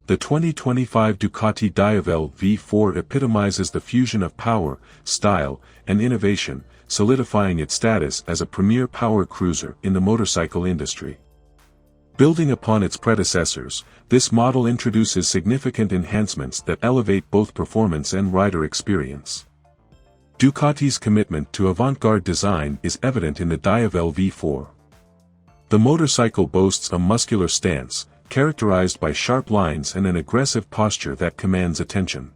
The 2025 Ducati Diavel V4 epitomizes the fusion of power, style, and innovation, solidifying its status as a premier power cruiser in the motorcycle industry. Building upon its predecessors, this model introduces significant enhancements that elevate both performance and rider experience. Ducati's commitment to avant-garde design is evident in the Diavel V4. The motorcycle boasts a muscular stance, characterized by sharp lines and an aggressive posture that commands attention.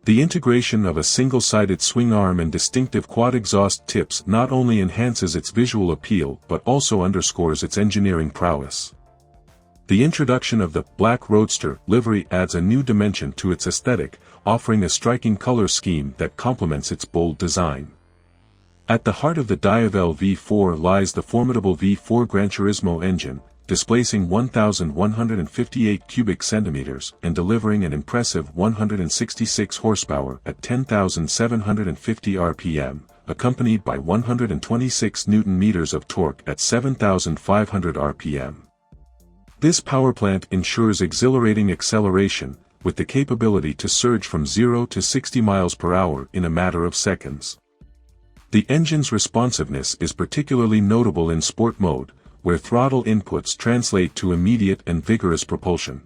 The integration of a single-sided swing arm and distinctive quad exhaust tips not only enhances its visual appeal but also underscores its engineering prowess. The introduction of the Black Roadster livery adds a new dimension to its aesthetic, offering a striking color scheme that complements its bold design. At the heart of the Diavel V4 lies the formidable V4 Gran Turismo engine, displacing 1,158 cubic centimeters and delivering an impressive 166 horsepower at 10,750 rpm, accompanied by 126 Nm of torque at 7,500 rpm. This powerplant ensures exhilarating acceleration, with the capability to surge from 0 to 60 miles per hour in a matter of seconds. The engine's responsiveness is particularly notable in sport mode, where throttle inputs translate to immediate and vigorous propulsion.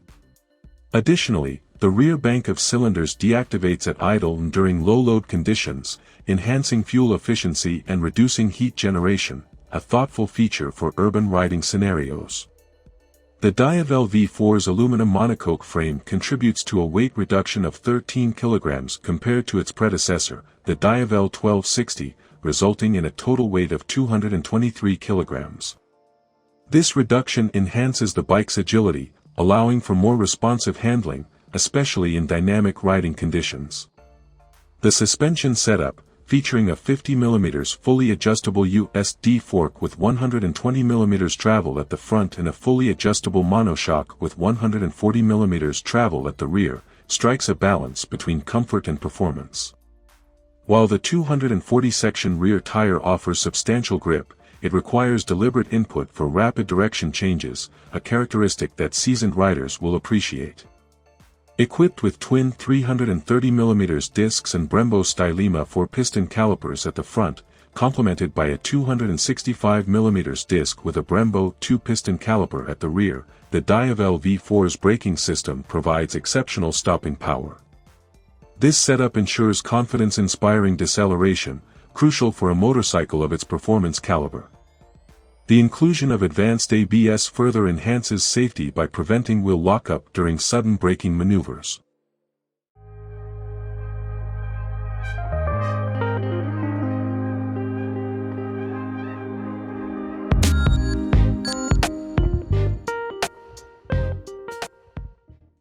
Additionally, the rear bank of cylinders deactivates at idle and during low-load conditions, enhancing fuel efficiency and reducing heat generation, a thoughtful feature for urban riding scenarios. The Diavel V4's aluminum monocoque frame contributes to a weight reduction of 13 kg compared to its predecessor, the Diavel 1260, resulting in a total weight of 223 kg. This reduction enhances the bike's agility, allowing for more responsive handling, especially in dynamic riding conditions. The suspension setup, featuring a 50 mm fully adjustable USD fork with 120 mm travel at the front and a fully adjustable monoshock with 140 mm travel at the rear, strikes a balance between comfort and performance. While the 240-section rear tire offers substantial grip, it requires deliberate input for rapid direction changes, a characteristic that seasoned riders will appreciate. Equipped with twin 330mm discs and Brembo Stylema 4-piston calipers at the front, complemented by a 265mm disc with a Brembo 2-piston caliper at the rear, the Diavel V4's braking system provides exceptional stopping power. This setup ensures confidence-inspiring deceleration, crucial for a motorcycle of its performance caliber. The inclusion of advanced ABS further enhances safety by preventing wheel lockup during sudden braking maneuvers.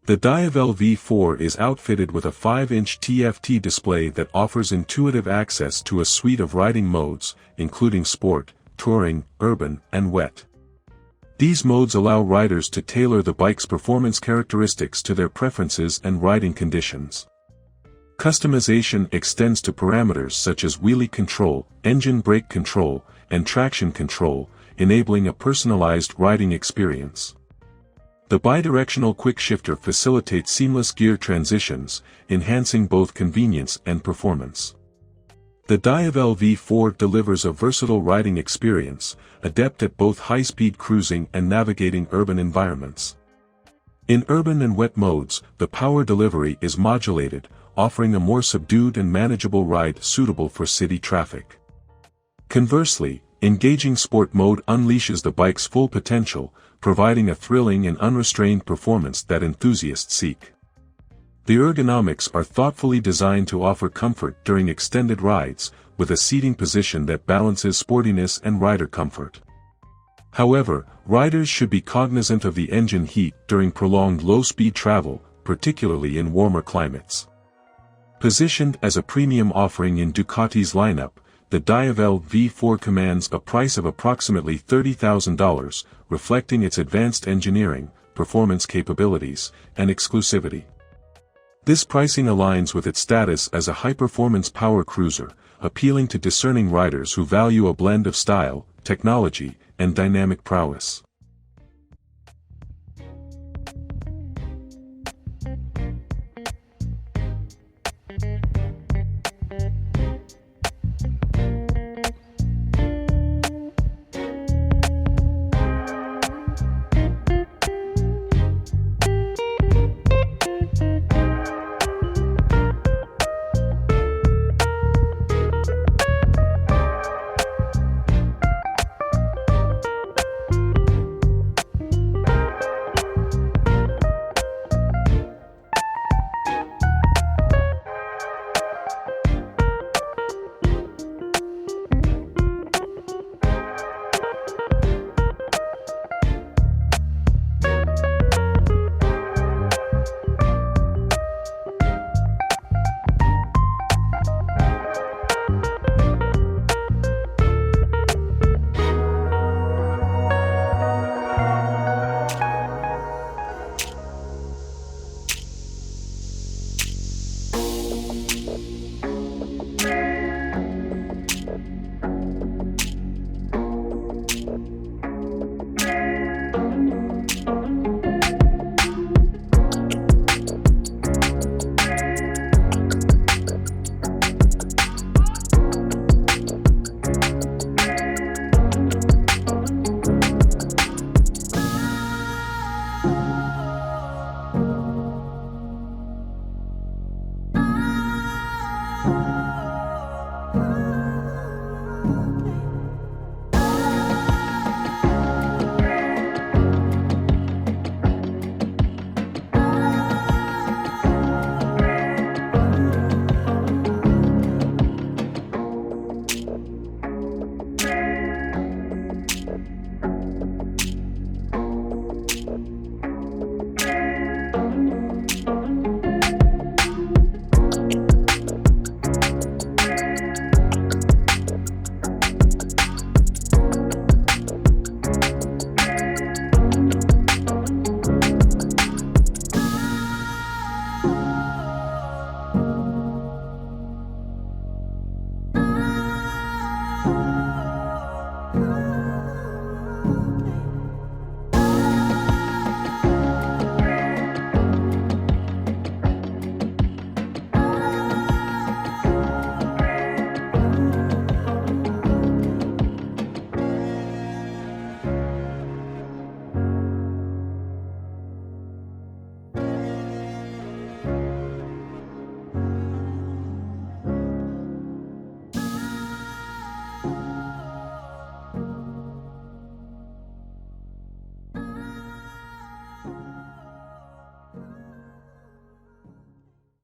The Diavel V4 is outfitted with a 5-inch TFT display that offers intuitive access to a suite of riding modes, including sport, touring, urban, and wet. These modes allow riders to tailor the bike's performance characteristics to their preferences and riding conditions. Customization extends to parameters such as wheelie control, engine brake control, and traction control, enabling a personalized riding experience. The bidirectional quickshifter facilitates seamless gear transitions, enhancing both convenience and performance. The Diavel V4 delivers a versatile riding experience, adept at both high-speed cruising and navigating urban environments. In urban and wet modes, the power delivery is modulated, offering a more subdued and manageable ride suitable for city traffic. Conversely, engaging sport mode unleashes the bike's full potential, providing a thrilling and unrestrained performance that enthusiasts seek. The ergonomics are thoughtfully designed to offer comfort during extended rides, with a seating position that balances sportiness and rider comfort. However, riders should be cognizant of the engine heat during prolonged low-speed travel, particularly in warmer climates. Positioned as a premium offering in Ducati's lineup, the Diavel V4 commands a price of approximately $30,000, reflecting its advanced engineering, performance capabilities, and exclusivity. This pricing aligns with its status as a high-performance power cruiser, appealing to discerning riders who value a blend of style, technology, and dynamic prowess.